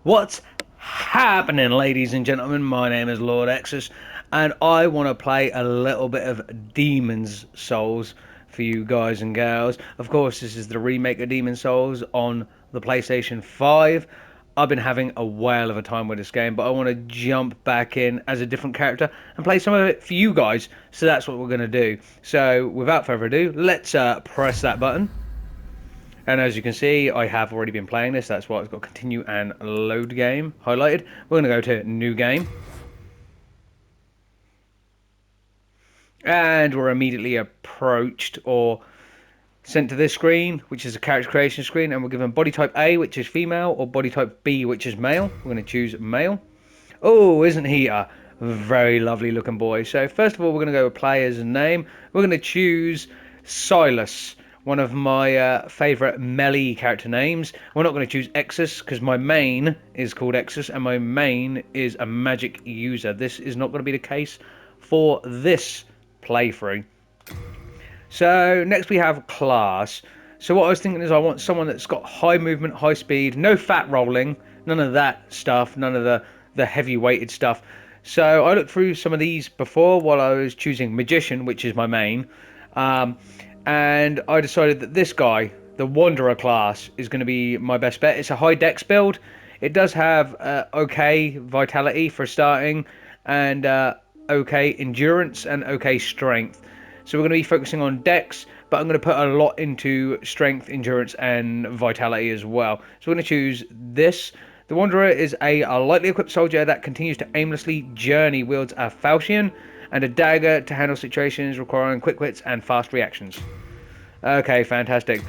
What's happening, ladies and gentlemen? My name is Lord Exsus, and I want to play a little bit of Demon's Souls for you guys and gals. Of course, this is the remake of Demon's Souls on the PlayStation 5. I've been having a whale of a time with this game, but I want to jump back in as a different character and play some of it for you guys. So that's what we're going to do. So without further ado, let's press that button. And as you can see, I have already been playing this. That's why it's got continue and load game highlighted. We're going to go to new game. And we're immediately approached or sent to this screen, which is a character creation screen. And we're given body type A, which is female, or body type B, which is male. We're going to choose male. Oh, isn't he a very lovely looking boy? So first of all, we're going to go with player's name. We're going to choose Silas, one of my favourite melee character names. We're not going to choose Exsus because my main is called Exsus and my main is a magic user. This is not going to be the case for this playthrough. So next we have class. So what I was thinking is I want someone that's got high movement, high speed, no fat rolling, none of that stuff, none of the heavy weighted stuff. So I looked through some of these before while I was choosing magician, which is my main. And I decided that this guy, the Wanderer class, is going to be my best bet. It's a high dex build. It does have okay vitality for starting, and okay endurance, and okay strength. So we're going to be focusing on dex, but I'm going to put a lot into strength, endurance, and vitality as well. So we're going to choose this. The Wanderer is a lightly equipped soldier that continues to aimlessly journey, wields a falchion and a dagger to handle situations requiring quick wits and fast reactions. Okay, fantastic.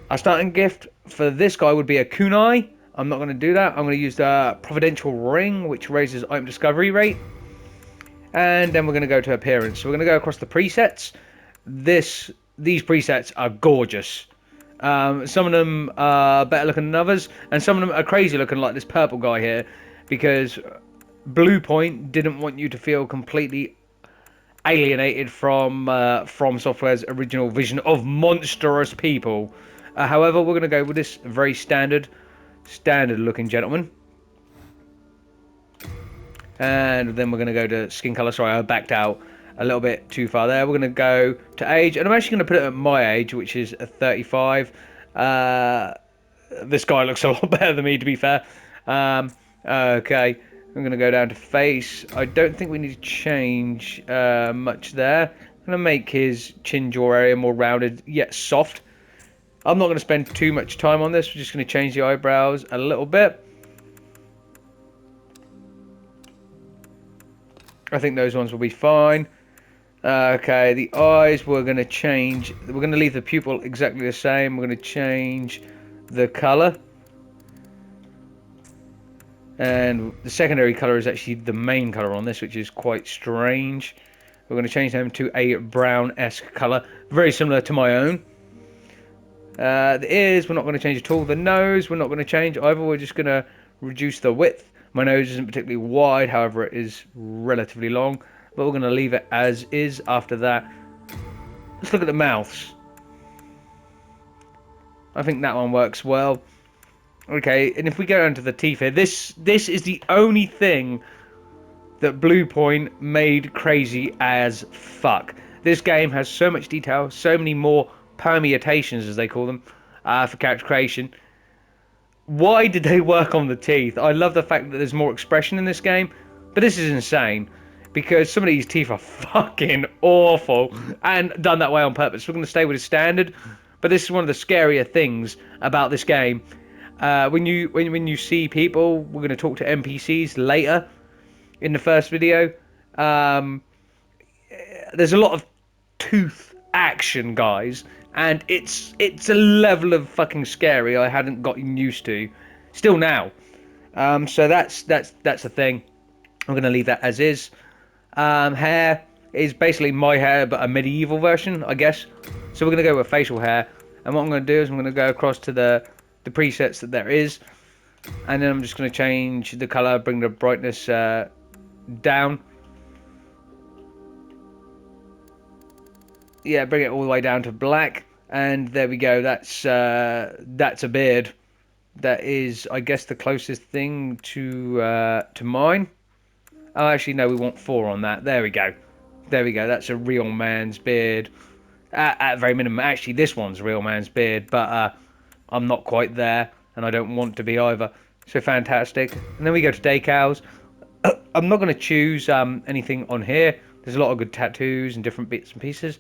Our starting gift for this guy would be a kunai. I'm not going to do that. I'm going to use the Providential Ring, which raises item discovery rate. And then we're going to go to appearance. So we're going to go across the presets. These presets are gorgeous. Some of them are better looking than others, and some of them are crazy looking, like this purple guy here, because Bluepoint didn't want you to feel completely alienated from Software's original vision of monstrous people. However, we're going to go with this very standard looking gentleman. And then we're going to go to skin color. Sorry, I backed out a little bit too far there. We're going to go to age, and I'm actually going to put it at my age, which is 35. This guy looks a lot better than me, to be fair. Okay, I'm going to go down to face. I don't think we need to change much there. I'm going to make his chin jaw area more rounded, yet soft. I'm not going to spend too much time on this. We're just going to change the eyebrows a little bit. I think those ones will be fine. Okay, the eyes we're going to change. We're going to leave the pupil exactly the same. We're going to change the colour. And the secondary colour is actually the main colour on this, which is quite strange. We're going to change them to a brown-esque colour, very similar to my own. The ears, we're not going to change at all. The nose, we're not going to change either. We're just going to reduce the width. My nose isn't particularly wide, however, it is relatively long. But we're going to leave it as is after that. Let's look at the mouths. I think that one works well. Okay, and if we go down to the teeth here, this is the only thing that Bluepoint made crazy as fuck. This game has so much detail, so many more permutations, as they call them, for character creation. Why did they work on the teeth? I love the fact that there's more expression in this game, but this is insane because some of these teeth are fucking awful and done that way on purpose. We're going to stay with the standard, but this is one of the scarier things about this game. When you see people, we're going to talk to NPCs later in the first video. There's a lot of tooth action, guys, and it's a level of fucking scary I hadn't gotten used to. Still now. So that's the thing. I'm gonna leave that as is. Hair is basically my hair, but a medieval version, I guess. So we're gonna go with facial hair, and what I'm gonna do is I'm gonna go across to the presets that there is, and then I'm just gonna change the color, bring the brightness down. Yeah, bring it all the way down to black, and there we go. That's a beard. that is, I guess, the closest thing to mine. Oh, actually, no, we want 4 on that. There we go. There we go. That's a real man's beard. At very minimum, actually, this one's a real man's beard, but I'm not quite there, and I don't want to be either. So fantastic. And then we go to decals. I'm not going to choose anything on here. There's a lot of good tattoos and different bits and pieces,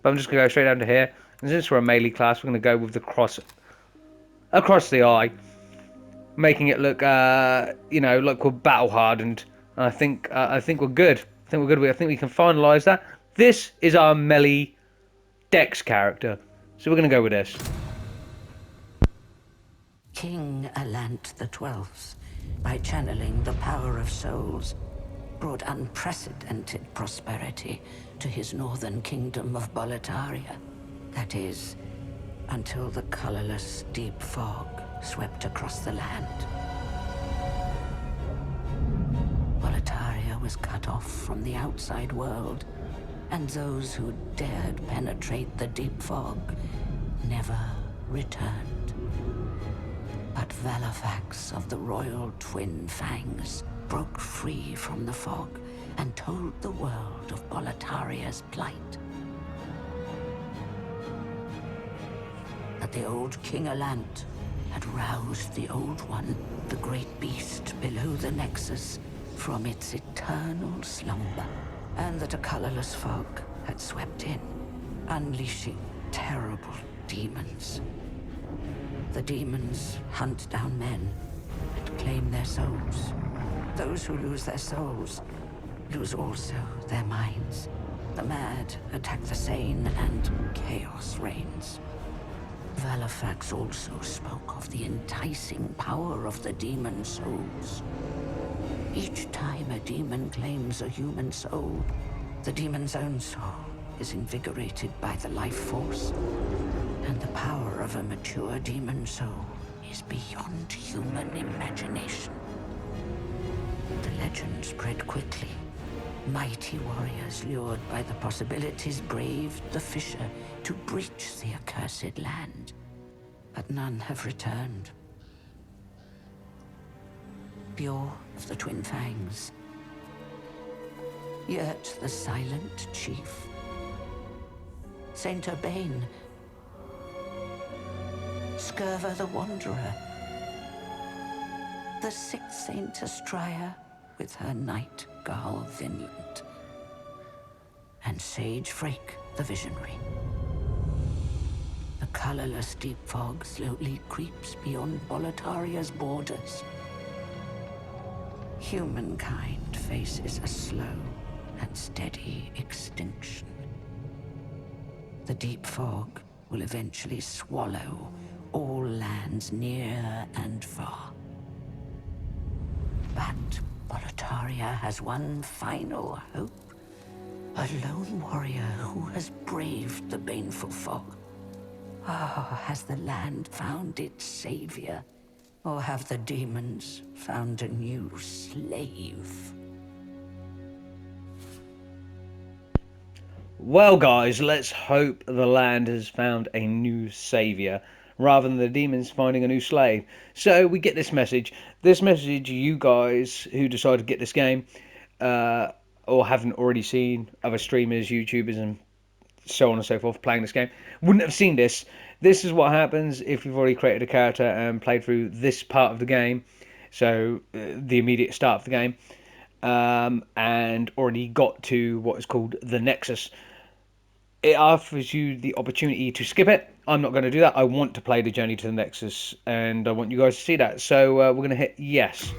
but I'm just going to go straight down to here. And since we're a melee class, we're going to go with the cross across the eye, making it look, like we're battle hardened. I think we're good. I think we're good. I think we can finalise that. This is our melee Dex character, so we're going to go with this. King Alant the Twelfth, by channeling the power of souls, brought unprecedented prosperity to his northern kingdom of Boletaria. That is, until the colorless deep fog swept across the land. Boletaria was cut off from the outside world, and those who dared penetrate the deep fog never returned. But Valifax of the Royal Twin Fangs broke free from the fog and told the world of Boletaria's plight. That the old King Alant had roused the Old One, the great beast below the Nexus, from its eternal slumber, and that a colorless fog had swept in, unleashing terrible demons. The demons hunt down men and claim their souls. Those who lose their souls lose also their minds. The mad attack the sane, and chaos reigns. Valifax also spoke of the enticing power of the demon souls. Each time a demon claims a human soul, the demon's own soul is invigorated by the life force, and the power of a mature demon soul is beyond human imagination. The legend spread quickly. Mighty warriors lured by the possibilities braved the fissure to breach the accursed land, but none have returned. Pure of the Twin Fangs, Yurt the Silent Chief, Saint Urbane, Scurva the Wanderer, the sixth Saint Astrea with her night Garl Vinland, and Sage Frake the Visionary. The colorless deep fog slowly creeps beyond Boletaria's borders. Humankind faces a slow and steady extinction. The deep fog will eventually swallow all lands near and far. But Boletaria has one final hope. A lone warrior who has braved the baneful fog. Ah, has the land found its savior? Or have the demons found a new slave? Well, guys, let's hope the land has found a new saviour rather than the demons finding a new slave. So we get this message. This message, you guys who decide to get this game, or haven't already seen other streamers, YouTubers, and so on and so forth playing this game, wouldn't have seen this. This is what happens if you've already created a character and played through this part of the game, so the immediate start of the game, and already got to what is called the Nexus. It offers you the opportunity to skip it. I'm not going to do that. I want to play the journey to the Nexus, and I want you guys to see that. So we're going to hit yes.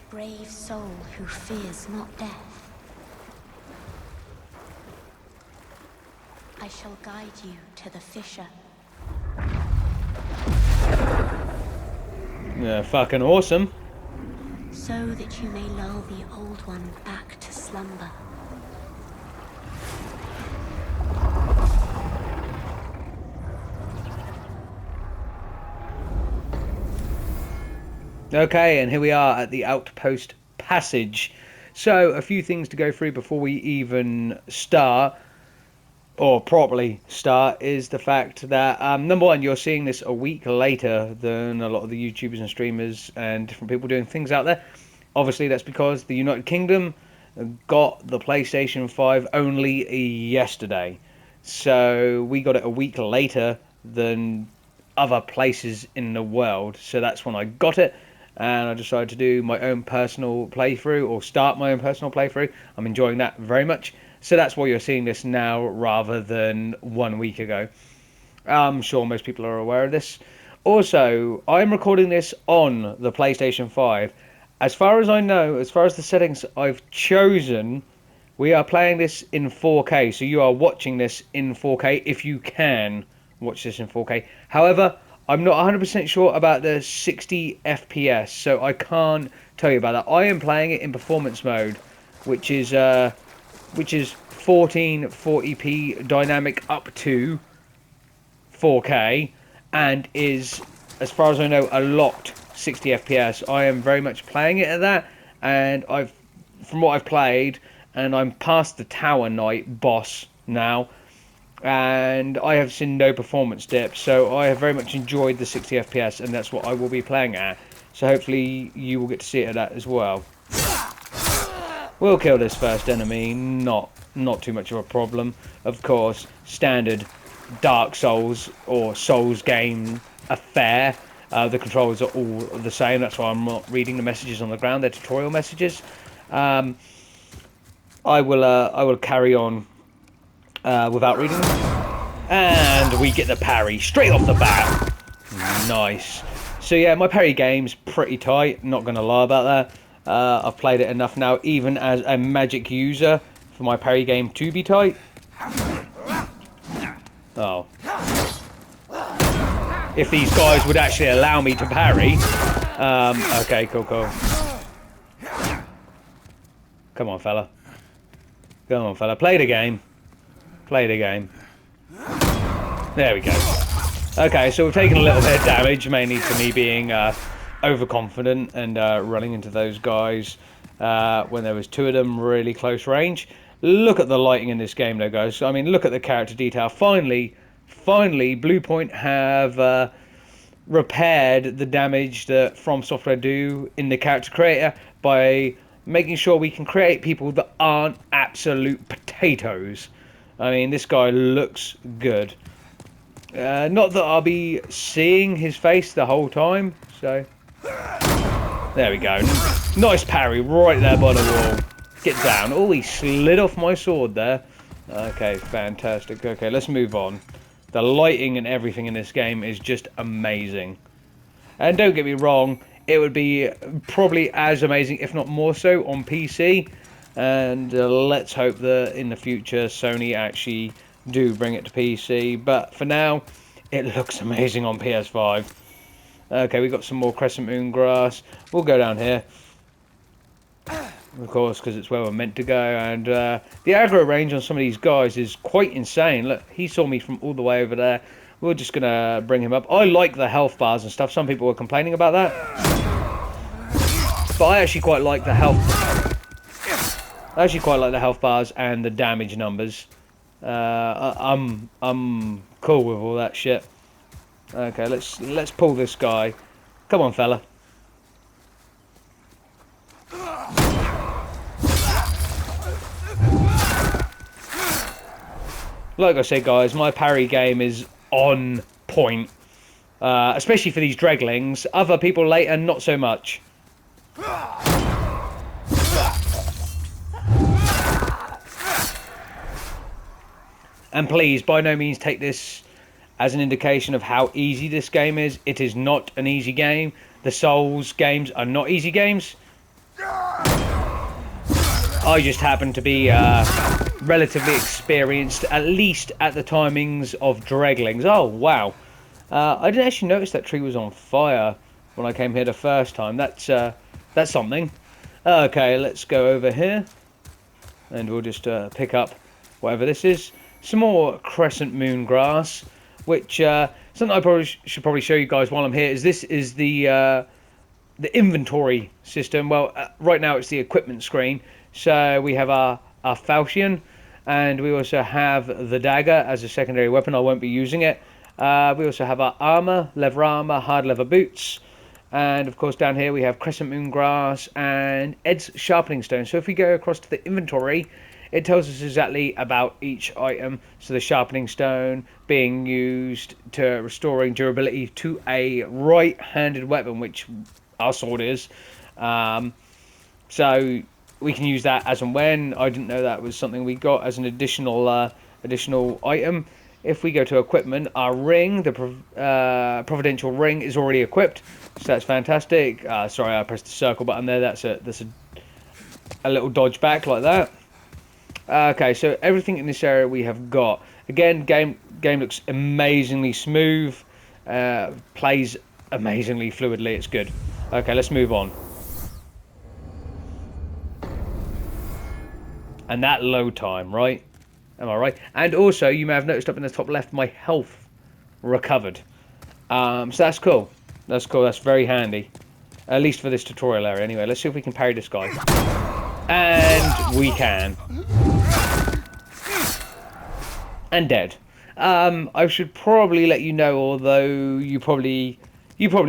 Brave soul who fears not death. I shall guide you to the fissure. Yeah, fucking awesome. So that you may lull the old one back to slumber. Okay, and here we are at the Outpost Passage. So a few things to go through before we even start, or properly start, is the fact that number one, you're seeing this a week later than a lot of the YouTubers and streamers and different people doing things out there. Obviously, that's because the United Kingdom got the PlayStation 5 only yesterday. So we got it a week later than other places in the world. So that's when I got it. And I decided to do my own personal playthrough, or start my own personal playthrough. I'm enjoying that very much. So that's why you're seeing this now rather than 1 week ago. I'm sure most people are aware of this. Also, I'm recording this on the PlayStation 5. As far as I know, as far as the settings I've chosen, we are playing this in 4K. So you are watching this in 4K if you can watch this in 4K. However, I'm not 100% sure about the 60 FPS, so I can't tell you about that. I am playing it in performance mode, which is 1440p dynamic up to 4K, and is, as far as I know, a locked 60 FPS. I am very much playing it at that, and from what I've played, and I'm past the Tower Knight boss now, and I have seen no performance dips, so I have very much enjoyed the 60 FPS, and that's what I will be playing at. So hopefully you will get to see it at that as well. We'll kill this first enemy, not too much of a problem. Of course, standard Dark Souls or Souls game affair. The controls are all the same, that's why I'm not reading the messages on the ground, they're tutorial messages. I will carry on without reading them. And we get the parry straight off the bat. Nice. So yeah, my parry game's pretty tight, not going to lie about that. I've played it enough now, even as a magic user, for my parry game to be tight. Oh. If these guys would actually allow me to parry. Okay, cool. Come on, fella. Come on, fella. Play the game. Play the game. There we go. Okay, so we've taken a little bit of damage, mainly for me being overconfident and running into those guys when there was two of them really close range. Look at the lighting in this game though, guys. I mean, look at the character detail. Finally, Bluepoint have repaired the damage that From Software do in the character creator by making sure we can create people that aren't absolute potatoes. I mean, this guy looks good. Not that I'll be seeing his face the whole time, so... There we go. Nice parry right there by the wall. Get down. Oh, he slid off my sword there. Okay, fantastic. Okay, let's move on. The lighting and everything in this game is just amazing. And don't get me wrong, it would be probably as amazing, if not more so, on PC. And let's hope that in the future Sony actually do bring it to PC. But for now, it looks amazing on PS5. Okay, we got some more crescent moon grass. We'll go down here, of course, because it's where we're meant to go. And the aggro range on some of these guys is quite insane. Look, he saw me from all the way over there. We're just going to bring him up. I like the health bars and stuff. Some people were complaining about that. But I actually quite like the health. I actually quite like the health bars and the damage numbers. I'm cool with all that shit. Okay, let's pull this guy. Come on, fella. Like I said, guys, my parry game is on point. Especially for these dreglings. Other people later, not so much. And please, by no means take this as an indication of how easy this game is. It is not an easy game. The Souls games are not easy games. I just happen to be relatively experienced, at least at the timings of dreglings. Oh, wow. I didn't actually notice that tree was on fire when I came here the first time. That's something. Okay, let's go over here. And we'll just pick up whatever this is. Some more crescent moon grass. Which, something I should probably show you guys while I'm here is this is the the inventory system. Well, right now it's the equipment screen. So we have our falchion, and we also have the dagger as a secondary weapon. I won't be using it. We also have our armor, leather armor, hard leather boots, and of course down here we have crescent moon grass and Ed's sharpening stone. So if we go across to the inventory, it tells us exactly about each item. So the sharpening stone being used to restoring durability to a right-handed weapon, which our sword is. So we can use that as and when. I didn't know that was something we got as an additional item. If we go to equipment, our ring, the providential ring, is already equipped, so that's fantastic. Sorry, I pressed the circle button there. That's a little dodge back like that. Okay, so everything in this area we have got. Again, game looks amazingly smooth, plays amazingly fluidly. It's good. Okay, let's move on. And that load time, right? Am I right? And also, you may have noticed up in the top left, my health recovered. So that's cool. That's cool. That's very handy. At least for this tutorial area. Anyway, let's see if we can parry this guy. And we can. And dead. I should probably let you know, although you probably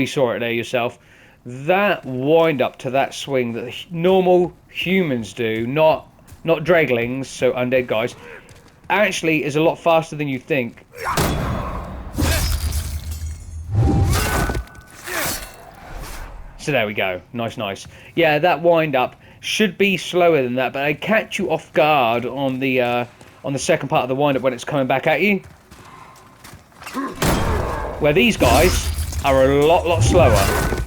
saw it there yourself. That wind up to that swing that normal humans do, not draglings, so undead guys, actually is a lot faster than you think. So there we go. Nice. Yeah, that wind up should be slower than that, but I catch you off guard on the second part of the wind up when it's coming back at you. Where these guys are a lot slower.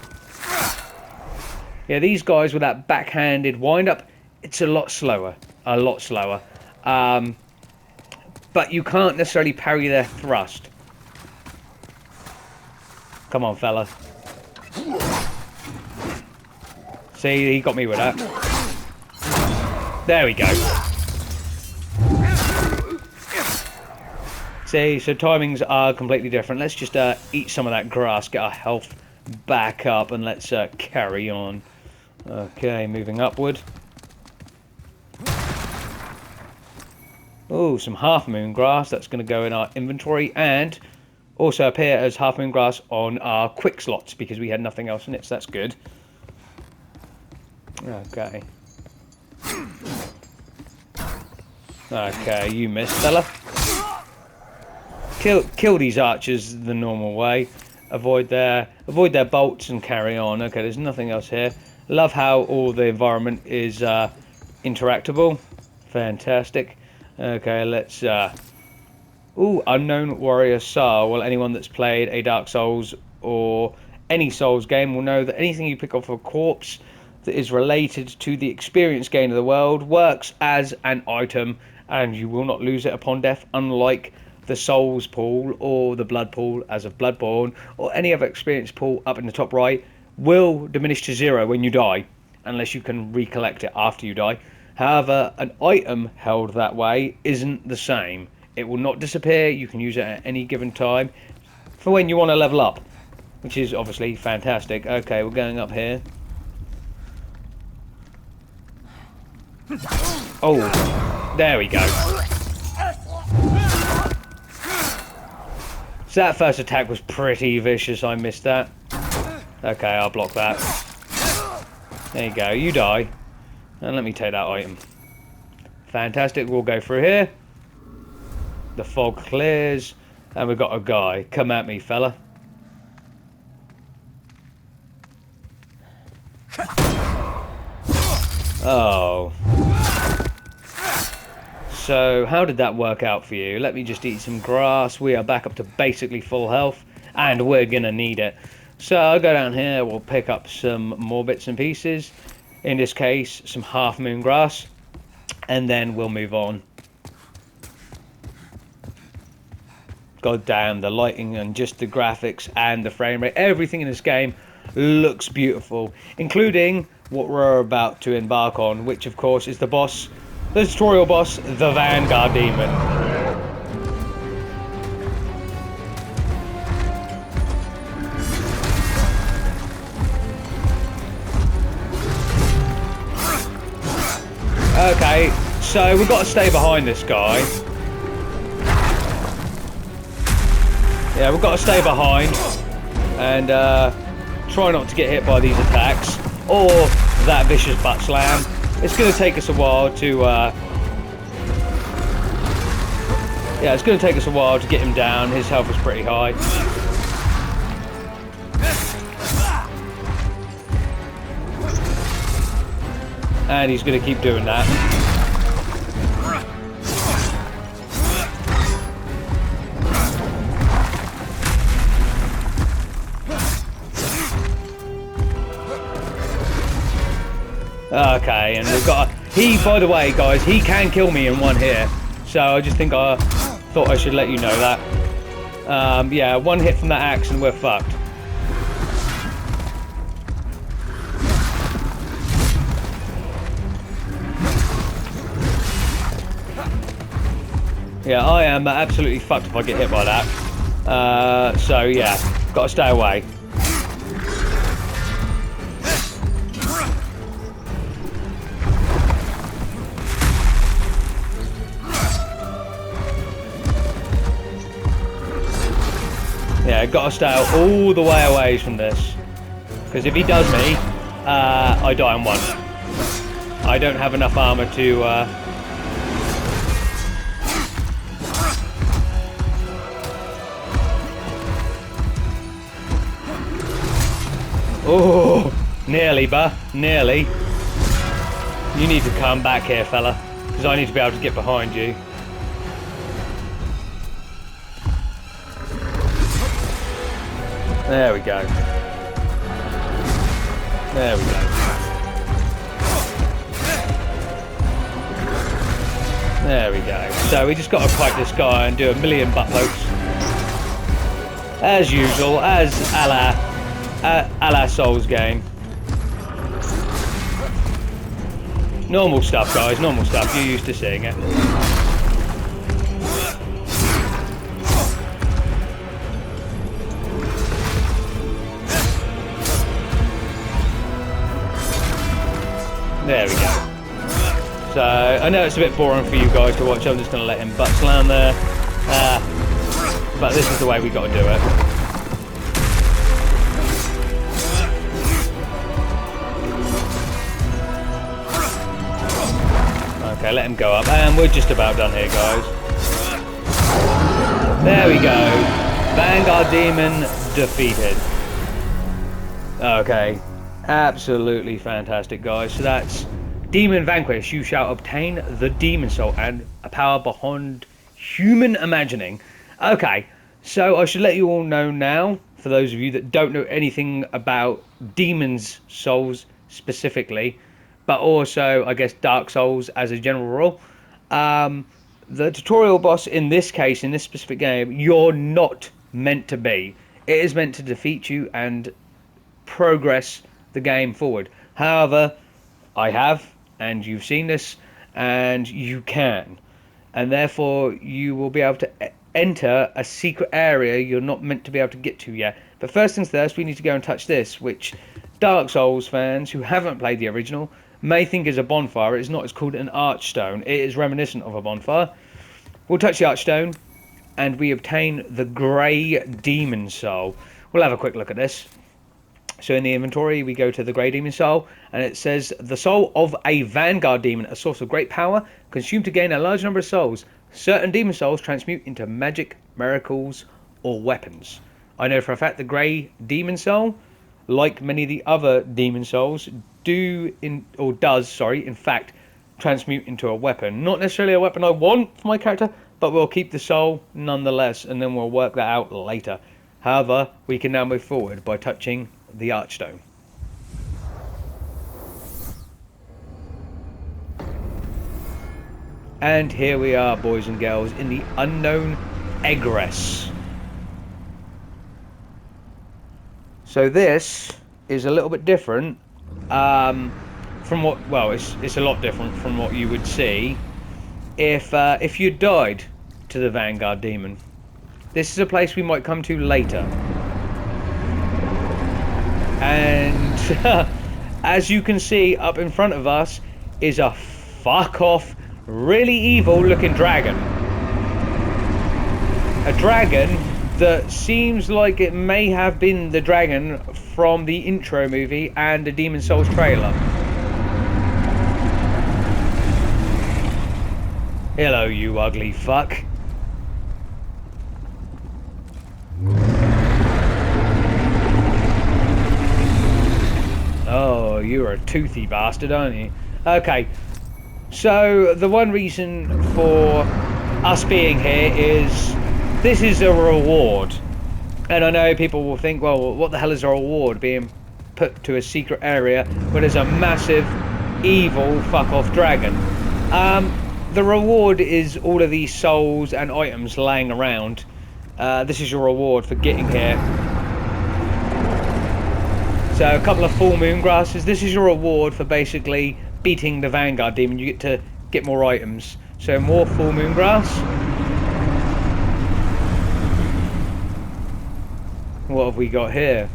Yeah, these guys with that backhanded wind up, it's a lot slower. But you can't necessarily parry their thrust. Come on, fella. See, he got me with that. There we go. See, so timings are completely different. Let's just eat some of that grass, get our health back up, and let's carry on. Okay, moving upward. Oh, some half moon grass. That's going to go in our inventory and also appear as half moon grass on our quick slots because we had nothing else in it, so that's good. Okay. Okay, you missed, fella. Kill these archers the normal way. Avoid their bolts and carry on. Okay, there's nothing else here. Love how all the environment is interactable. Fantastic. Okay, let's... Ooh, Unknown Warrior Soul. Well, anyone that's played a Dark Souls or any Souls game will know that anything you pick off a corpse that is related to the experience gain of the world works as an item, and you will not lose it upon death, unlike the Souls pool or the Blood pool as of Bloodborne, or any other experience pool up in the top right, will diminish to 0 when you die, unless you can recollect it after you die. However, an item held that way isn't the same. It will not disappear. You can use it at any given time for when you want to level up, which is obviously fantastic. Okay, we're going up here. Oh, there we go. So that first attack was pretty vicious. I missed that. Okay, I'll block that. There you go. You die. And let me take that item. Fantastic. We'll go through here. The fog clears. And we've got a guy. Come at me, fella. Oh. So, how did that work out for you? Let me just eat some grass. We are back up to basically full health. And we're going to need it. So, I'll go down here. We'll pick up some more bits and pieces. In this case, some half moon grass. And then we'll move on. God damn, the lighting and just the graphics and the frame rate. Everything in this game looks beautiful. Including what we're about to embark on. Which, of course, is the boss. The tutorial boss, the Vanguard Demon. Okay, so we've got to stay behind this guy. Yeah, we've got to stay behind and try not to get hit by these attacks or that vicious butt slam. It's going to take us a while to yeah, it's going to take us a while to get him down. His health is pretty high. And he's going to keep doing that. Okay, and we've got he, by the way, guys, he can kill me in one hit. So I just think I thought I should let you know that. Yeah, one hit from that axe and we're fucked. Yeah, I am absolutely fucked if I get hit by that. So yeah, gotta stay away. Yeah, gotta stay all the way away from this. Because if he does me, I die in one. I don't have enough armor to... Oh, nearly, nearly. You need to come back here, fella. Because I need to be able to get behind you. There we go. There we go. There we go. So we just got to fight this guy and do a million butt pokes. As usual, as a la Souls game. Normal stuff, guys, normal stuff. You're used to seeing it. There we go. So, I know it's a bit boring for you guys to watch. I'm just going to let him butt slam there. But this is the way we got to do it. Okay, let him go up. And we're just about done here, guys. There we go. Vanguard Demon defeated. Okay. Absolutely fantastic, guys. So that's Demon Vanquish. You shall obtain the Demon Soul and a power beyond human imagining. Okay, so I should let you all know now, for those of you that don't know anything about Demon's Souls specifically, but also, I guess, Dark Souls as a general rule. The tutorial boss in this case, in this specific game, you're not meant to be. It is meant to defeat you and progress the game forward. However, I have, and you've seen this, and you can. And therefore, you will be able to enter a secret area you're not meant to be able to get to yet. But first things first, we need to go and touch this, which Dark Souls fans who haven't played the original may think is a bonfire. It's not. It's called an archstone. It is reminiscent of a bonfire. We'll touch the archstone, and we obtain the Grey Demon Soul. We'll have a quick look at this. So in the inventory, we go to the Grey Demon Soul, and it says, the soul of a Vanguard Demon, a source of great power, consumed to gain a large number of souls. Certain Demon Souls transmute into magic, miracles, or weapons. I know for a fact the Grey Demon Soul, like many of the other Demon Souls, does, in fact, transmute into a weapon. Not necessarily a weapon I want for my character, but we'll keep the soul nonetheless, and then we'll work that out later. However, we can now move forward by touching the Archstone. And here we are, boys and girls, in the unknown Egress. So this is a little bit different from what, well, it's a lot different from what you would see if you died to the Vanguard Demon. This is a place we might come to later. And as you can see up in front of us is a fuck off, really evil looking dragon. A dragon that seems like it may have been the dragon from the intro movie and the Demon Souls trailer. Hello, you ugly fuck. Oh, you're a toothy bastard, aren't you? Okay, so the one reason for us being here is this is a reward. And I know people will think, well, what the hell is a reward being put to a secret area where there's a massive, evil, fuck-off dragon? The reward is all of these souls and items laying around. This is your reward for getting here. So a couple of full moon grasses. This is your reward for basically beating the Vanguard demon. You get to get more items. So more full moon grass. What have we got here?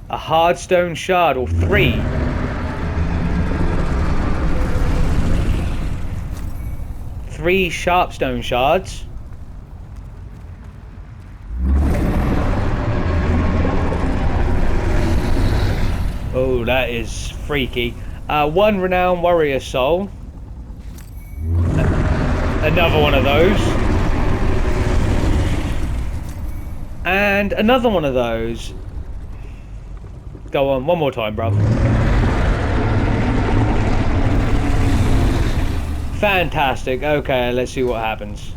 A hard stone shard, or 3. Three sharp stone shards. Oh, that is freaky. 1 renowned warrior soul. Another one of those. And another one of those. Go on, one more time, bruv. Fantastic. Okay, let's see what happens.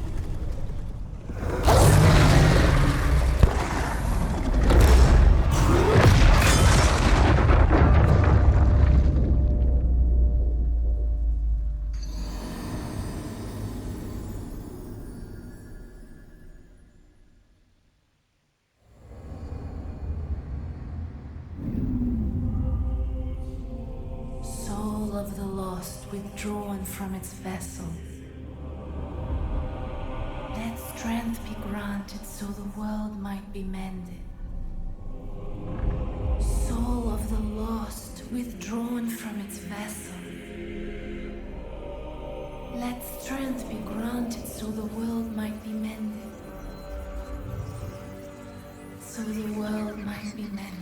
Soul of the lost withdrawn from its vessel. Let strength be granted so the world might be mended. Soul of the lost withdrawn from its vessel. Let strength be granted so the world might be mended. So the world might be mended.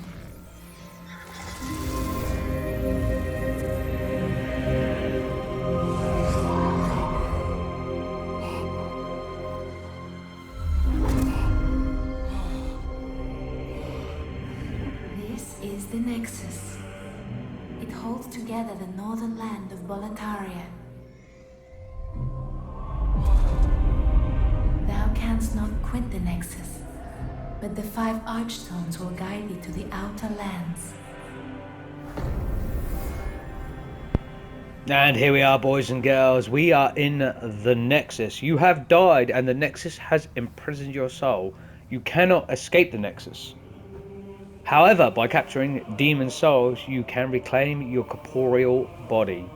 The Nexus. It holds together the northern land of Boletaria. Thou canst not quit the Nexus, but the 5 archstones will guide thee to the outer lands. And here we are, boys and girls. We are in the Nexus. You have died, and the Nexus has imprisoned your soul. You cannot escape the Nexus. However, by capturing demon souls, you can reclaim your corporeal body.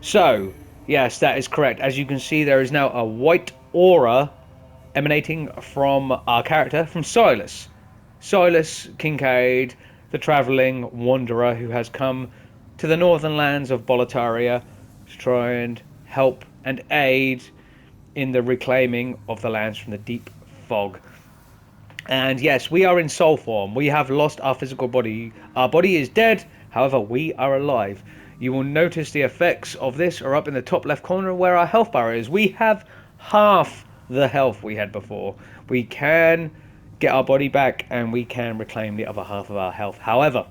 So, yes, that is correct. As you can see, there is now a white aura emanating from our character, from Silas. Silas Kincaid, the travelling wanderer who has come to the northern lands of Boletaria to try and help and aid in the reclaiming of the lands from the deep fog. And yes, we are in soul form. We have lost our physical body. Our body is dead, however, we are alive. You will notice the effects of this are up in the top left corner where our health bar is. We have half the health we had before. We can get our body back and we can reclaim the other half of our health. However,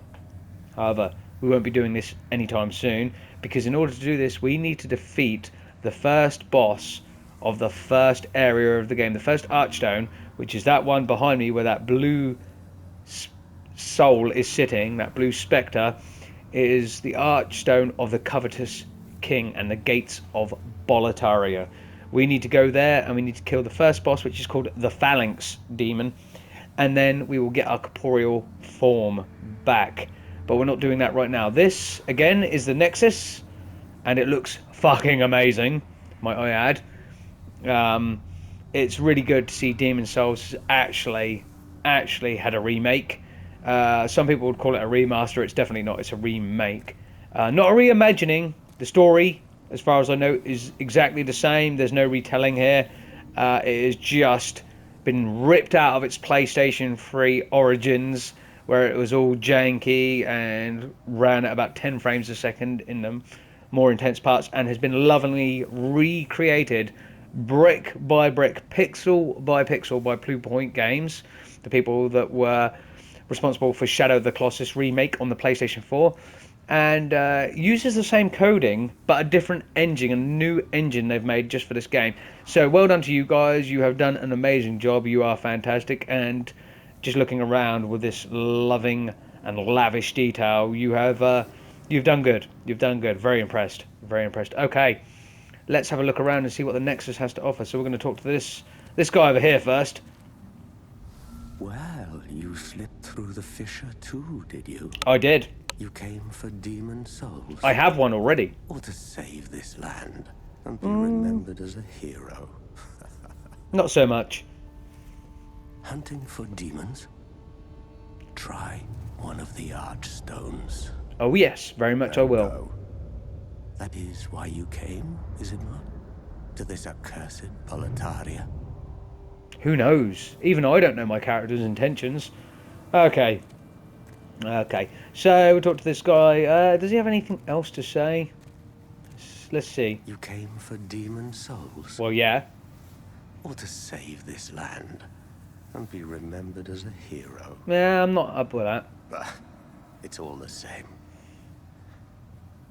we won't be doing this anytime soon, because in order to do this, we need to defeat the first boss of the first area of the game, the first Archstone, which is that one behind me where that blue soul is sitting, that blue spectre, is the Archstone of the Covetous King and the gates of Boletaria. We need to go there and we need to kill the first boss, which is called the Phalanx Demon, and then we will get our corporeal form back. But we're not doing that right now. This, again, is the Nexus, and it looks fucking amazing, might I add. It's really good to see Demon Souls actually had a remake. Some people would call it a remaster. It's definitely not. It's a remake. Not a reimagining. The story as far as I know, is exactly the same. There's no retelling here. It has just been ripped out of its PlayStation 3 origins, where it was all janky and ran at about 10 frames a second in the more intense parts, and has been lovingly recreated brick by brick, pixel by Blue Point Games, the people that were responsible for Shadow of the Colossus remake on the PlayStation 4, and uses the same coding but a different engine, a new engine they've made just for this game. So well done to you guys. You have done an amazing job. You are fantastic, and just looking around with this loving and lavish detail, you've done good. You've done good. Very impressed. Very impressed. Okay, let's have a look around and see what the Nexus has to offer. So we're going to talk to this guy over here first. Well, you slipped through the fissure too, did you? I did. You came for demon souls. I have one already. Or to save this land and be remembered as a hero. Not so much. Hunting for demons? Try one of the archstones. Oh yes, very much I will. Go. That is why you came, is it not? To this accursed Poletaria? Who knows? Even I don't know my character's intentions. Okay. Okay. So we'll talk to this guy. Does he have anything else to say? Let's see. You came for demon souls? Well, yeah. Or to save this land and be remembered as a hero? Yeah, I'm not up with that. But it's all the same.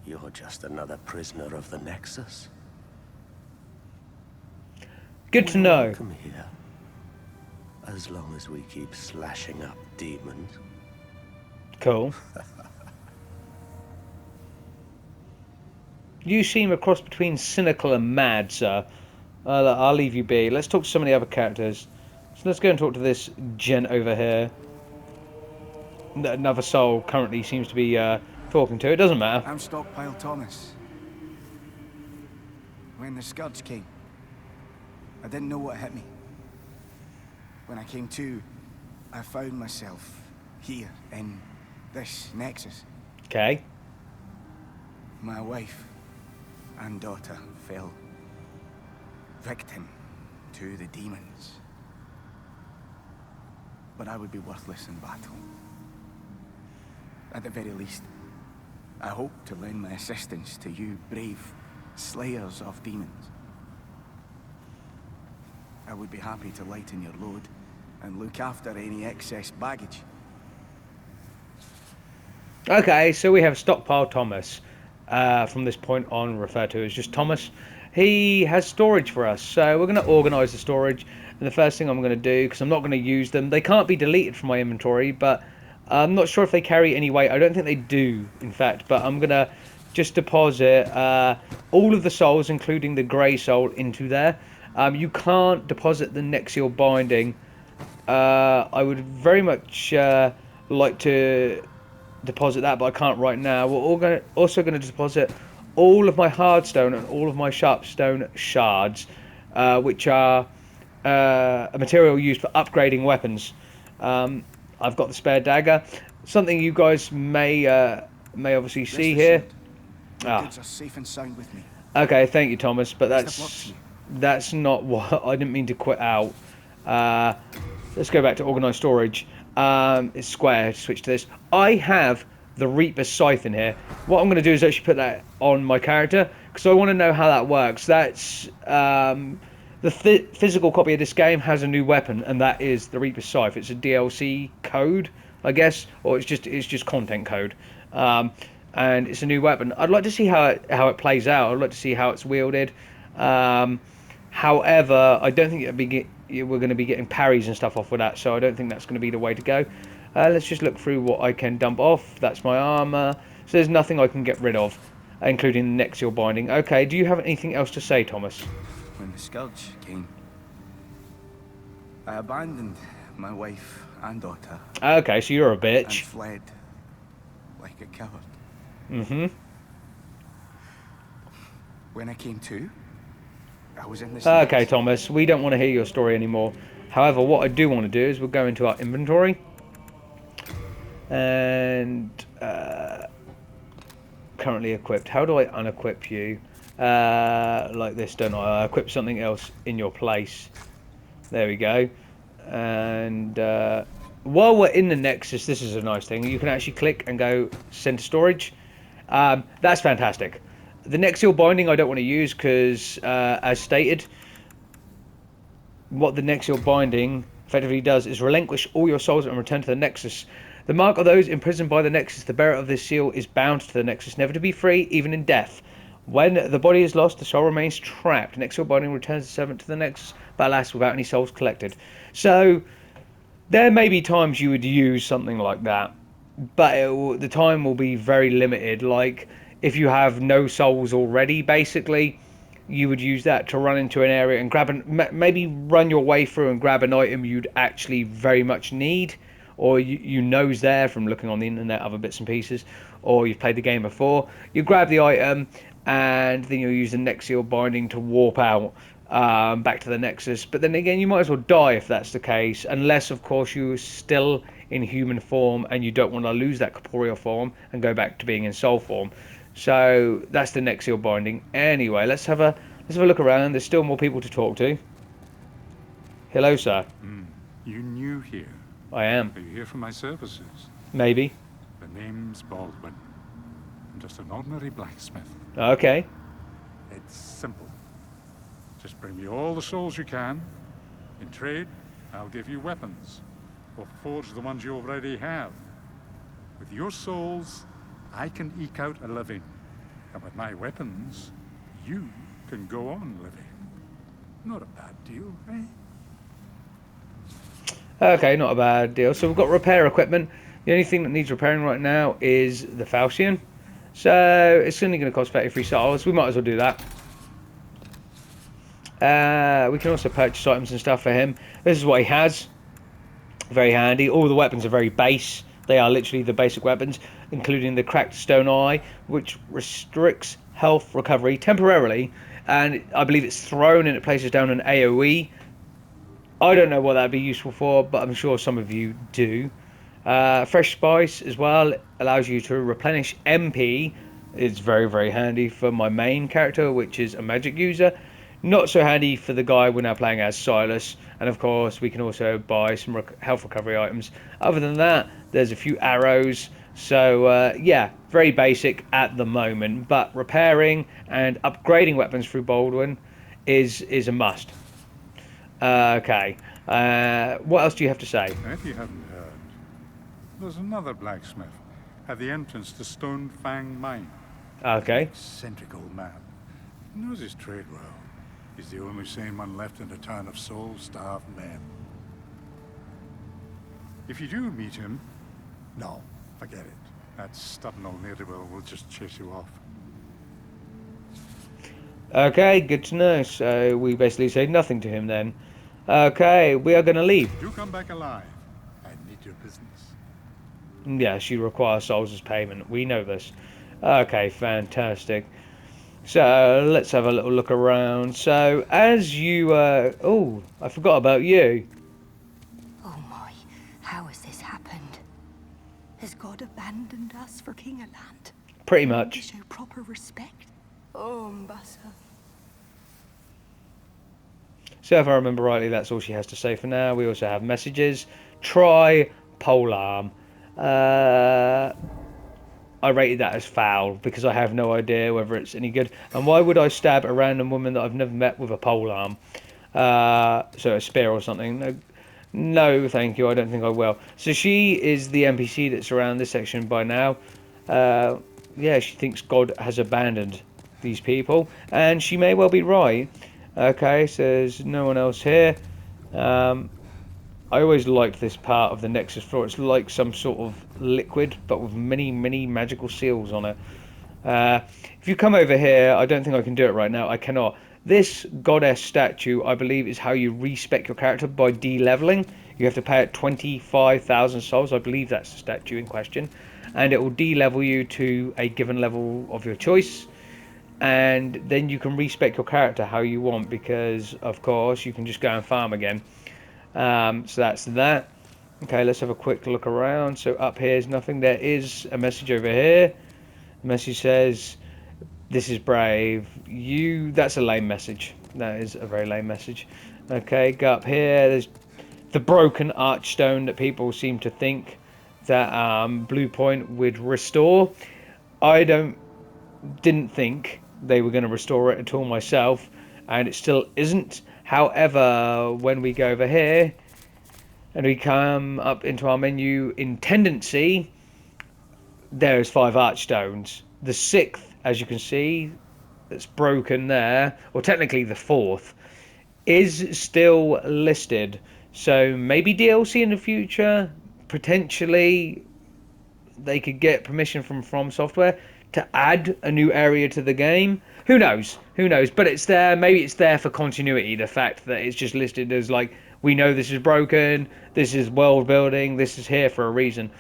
You're just another prisoner of the Nexus. Good to know. Welcome here. As long as we keep slashing up demons. Cool. You seem a cross between cynical and mad, sir. I'll leave you be. Let's talk to some of the other characters. So let's go and talk to this gent over here. Another soul currently seems to be talking to. It doesn't matter. I'm Stockpile Thomas. When the Scourge came, I didn't know what hit me. When I came to, I found myself here in this Nexus. Okay. My wife and daughter fell victim to the demons. But I would be worthless in battle. At the very least, I hope to lend my assistance to you brave slayers of demons. I would be happy to lighten your load and look after any excess baggage. Okay, so we have Stockpile Thomas. From this point on, referred to as just Thomas. He has storage for us, so we're going to organise the storage. And the first thing I'm going to do, because I'm not going to use them, they can't be deleted from my inventory, but I'm not sure if they carry any weight. I don't think they do, in fact, but I'm going to just deposit all of the souls, including the grey soul, into there. You can't deposit the Nexial binding. I would very much like to deposit that, but I can't right now. We're also going to deposit all of my hardstone and all of my sharpstone shards, which are a material used for upgrading weapons. I've got the spare dagger, something you guys may obviously see here. Goods are safe and sound with me. Okay, thank you, Thomas, but Best of luck to you. that's not what I didn't mean to quit out. Let's go back to organised storage. It's square. Switch to this. I have the Reaper's Scythe in here. What I'm going to do is actually put that on my character, because I want to know how that works. That's the physical copy of this game has a new weapon, and that is the Reaper's Scythe. It's a DLC code, I guess, or it's just content code, and it's a new weapon. I'd like to see how it plays out. I'd like to see how it's wielded. However, I don't think we're going to be getting parries and stuff off with that, so I don't think that's going to be the way to go. Let's just look through what I can dump off. That's my armor. So there's nothing I can get rid of, including the Nexial binding. Okay, do you have anything else to say, Thomas? When the Scourge came, I abandoned my wife and daughter Okay, so you're a and bitch. fled like a coward. Mm-hmm. When I came to, I was in this Okay, nest. Thomas, we don't want to hear your story anymore. However, what I do want to do is we'll go into our inventory. And currently equipped. How do I unequip you? like this, don't I? I equip something else in your place. There we go. And while we're in the Nexus, this is a nice thing. You can actually click and go send to storage. That's fantastic. The Nexial binding I don't want to use because, as stated, what the Nexial binding effectively does is relinquish all your souls and return to the Nexus. The mark of those imprisoned by the Nexus, the bearer of this seal, is bound to the Nexus, never to be free, even in death. When the body is lost, the soul remains trapped. Nexial binding returns the servant to the Nexus, but alas, without any souls collected. So, there may be times you would use something like that, but the time will be very limited. Like, if you have no souls already, basically, you would use that to run into an area and grab maybe run your way through and grab an item you'd actually very much need, or you know's there from looking on the internet, other bits and pieces, or you've played the game before. You grab the item and then you'll use the Nexial binding to warp out back to the Nexus. But then again, you might as well die if that's the case, unless of course you're still in human form and you don't want to lose that corporeal form and go back to being in soul form. So that's the Nexial binding. Anyway, let's have a look around. There's still more people to talk to. Hello, sir. You new here? I am. Are you here for my services? Maybe. The name's Baldwin. I'm just an ordinary blacksmith. Okay. It's simple. Just bring me all the souls you can. In trade, I'll give you weapons. Or forge the ones you already have. With your souls, I can eke out a living. And with my weapons, you can go on living. Not a bad deal, eh? Okay, not a bad deal. So we've got repair equipment. The only thing that needs repairing right now is the Falchion. So it's only going to cost 33 souls. We might as well do that. We can also purchase items and stuff for him. This is what he has. Very handy. All the weapons are very base. They are literally the basic weapons, including the cracked stone eye, which restricts health recovery temporarily. And I believe it's thrown and it places down an AoE. I don't know what that'd be useful for, but I'm sure some of you do. Fresh Spice as well allows you to replenish MP. It's very, very handy for my main character, which is a magic user. Not so handy for the guy we're now playing as, Silas. And of course, we can also buy some health recovery items. Other than that, there's a few arrows. So, yeah, very basic at the moment. But repairing and upgrading weapons through Baldwin is a must. Okay. What else do you have to say? If you haven't heard, there's another blacksmith at the entrance to Stone Fang Mine. Okay. Eccentric old man. He knows his trade well. He's the only sane one left in a town of soul-starved men. If you do meet him, no, forget it. That stubborn old ne'er-do-well will just chase you off. Okay, good to know. So we basically say nothing to him then. Okay, we are going to leave. Do come back alive. I need your business. Yes, you require souls as payment. We know this. Okay, fantastic. So let's have a little look around. So as you, oh, I forgot about you. Oh my, how has this happened? Has God abandoned us for King Alant? Pretty To much. show proper respect? Oh, Mbassa. So if I remember rightly, that's all she has to say for now. We also have messages. Try polearm. I rated that as foul because I have no idea whether it's any good. And why would I stab a random woman that I've never met with a polearm? So a spear or something. No, thank you. I don't think I will. So she is the NPC that's around this section by now. Yeah, she thinks God has abandoned these people. And she may well be right. Okay, so there's no one else here. I always liked this part of the Nexus floor. It's like some sort of liquid, but with many, many magical seals on it. If you come over here, I don't think I can do it right now. I cannot. This goddess statue, I believe, is how you respec your character by de-leveling. You have to pay it 25,000 souls. I believe that's the statue in question. And it will de-level you to a given level of your choice. And then you can respec your character how you want, because, of course, you can just go and farm again. So that's that. Okay, let's have a quick look around. So up here is nothing. There is a message over here. The message says, This is brave. That's a lame message. That is a very lame message. Okay, go up here. There's the broken archstone that people seem to think that Blue Point would restore. I didn't think they were going to restore it at all myself, and it still isn't. However, when we go over here and we come up into our menu in tendency, there's 5 archstones. The 6th, as you can see, that's broken there, or technically the 4th, is still listed. So maybe DLC in the future, potentially they could get permission from Software to add a new area to the game. Who knows? Who knows? But it's there. Maybe it's there for continuity. The fact that it's just listed as like, we know this is broken, this is world building, this is here for a reason.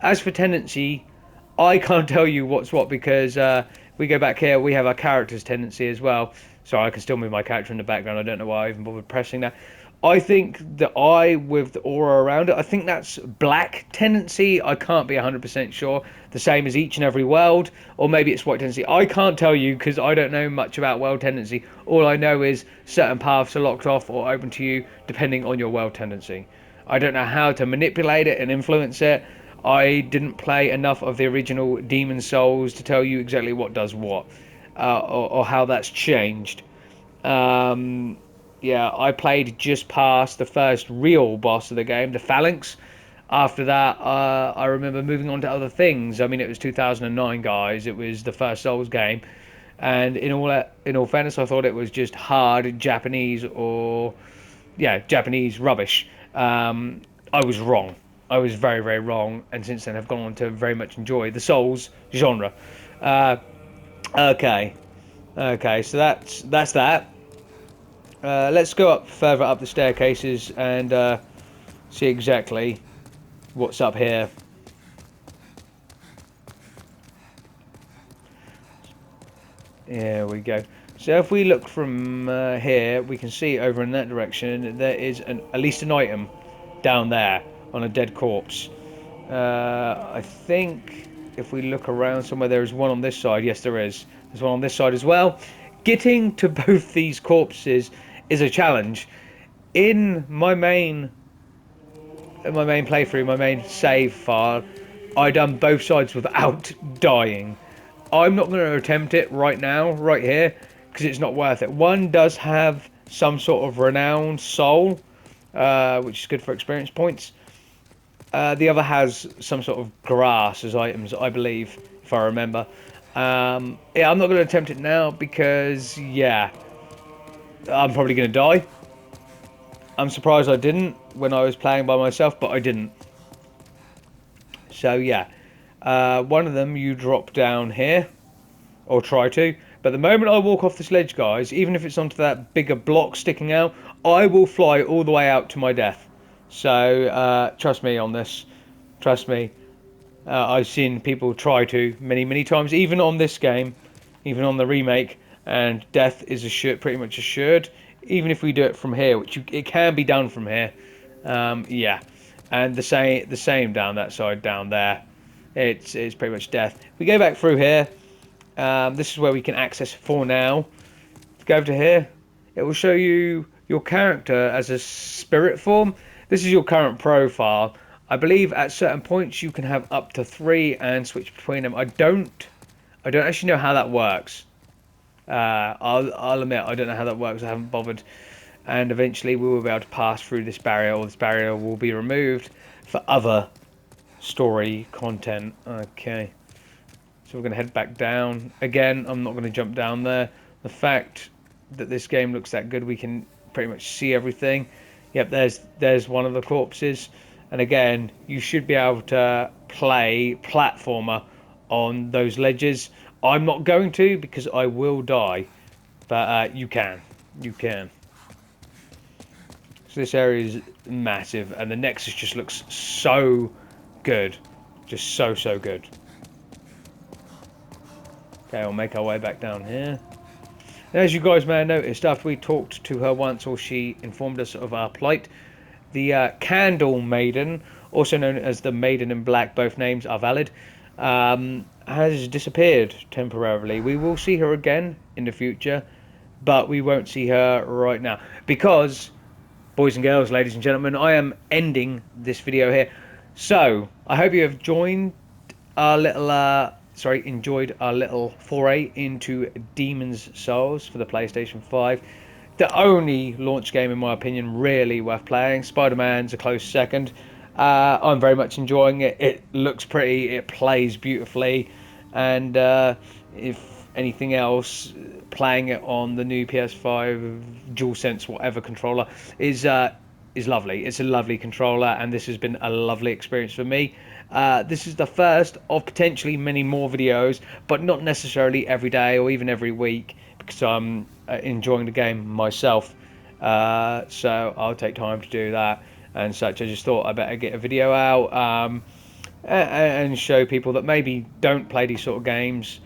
As for tendency, I can't tell you what's what because we go back here, we have our character's tendency as well. So I can still move my character in the background. I don't know why I even bothered pressing that. I think the eye with the aura around it, I think that's black tendency. I can't be 100% sure. The same as each and every world, or maybe it's white tendency. I can't tell you because I don't know much about world tendency. All I know is certain paths are locked off or open to you depending on your world tendency. I don't know how to manipulate it and influence it. I didn't play enough of the original Demon Souls to tell you exactly what does what, or how that's changed. Yeah, I played just past the first real boss of the game, the Phalanx. After that, I remember moving on to other things. I mean, it was 2009, guys. It was the first Souls game, and in all fairness, I thought it was just hard Japanese or Japanese rubbish. I was wrong. I was very, very wrong, and since then I've gone on to very much enjoy the Souls genre. Okay, so that's that. Let's go up further up the staircases and see exactly what's up here. Here we go. So if we look from here, we can see over in that direction there is at least an item down there on a dead corpse. I think if we look around somewhere, there is one on this side. Yes, there is. There's one on this side as well. Getting to both these corpses is a challenge. In my main playthrough, my main save file, I done both sides without dying. I'm not going to attempt it right now, right here, because it's not worth it. One does have some sort of renowned soul, which is good for experience points. The other has some sort of grass as items, I believe, if I remember. Yeah, I'm not going to attempt it now because, yeah, I'm probably going to die. I'm surprised I didn't when I was playing by myself, but I didn't. So, yeah. One of them you drop down here, or try to. But the moment I walk off this ledge, guys, even if it's onto that bigger block sticking out, I will fly all the way out to my death. So, trust me on this. Trust me. I've seen people try to many, many times, even on this game, even on the remake, and death is pretty much assured. Even if we do it from here, which it can be done from here, yeah. And the same down that side, down there, it's pretty much death. If we go back through here, this is where we can access for now. If you go over to here, it will show you your character as a spirit form. This is your current profile. I believe at certain points you can have up to 3 and switch between them. I don't actually know how that works. I'll admit I don't know how that works. I haven't bothered. And eventually we will be able to pass through this barrier, or this barrier will be removed for other story content. Okay. So we're going to head back down. Again, I'm not going to jump down there. The fact that this game looks that good, we can pretty much see everything. Yep, there's one of the corpses. And again, you should be able to play platformer on those ledges. I'm not going to because I will die. But you can. You can. So this area is massive. And the Nexus just looks so good. Just so good. Okay, we'll make our way back down here. And as you guys may have noticed, after we talked to her once, or she informed us of our plight, the Candle Maiden, also known as the Maiden in Black, both names are valid, has disappeared temporarily. We will see her again in the future, but we won't see her right now because, boys and girls, ladies and gentlemen, I am ending this video here. So I hope you have joined our little enjoyed our little foray into Demon's Souls for the PlayStation 5. The only launch game, in my opinion, really worth playing. Spider-Man's a close second. I'm very much enjoying it. It looks pretty, it plays beautifully, and if anything else, playing it on the new PS5 DualSense whatever controller is lovely. It's a lovely controller, and this has been a lovely experience for me. This is the first of potentially many more videos, but not necessarily every day or even every week, because I'm enjoying the game myself. So I'll take time to do that and such. I just thought I better get a video out and show people that maybe don't play these sort of games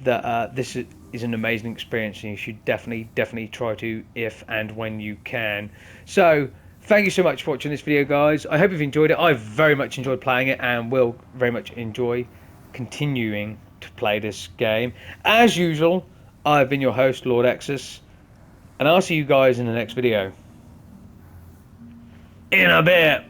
that this is an amazing experience, and you should definitely try to if and when you can. So thank you so much for watching this video, guys. I hope you've enjoyed it. I've very much enjoyed playing it and will very much enjoy continuing to play this game. As usual, I've been your host, Lord Exsus, and I'll see you guys in the next video. In a bit.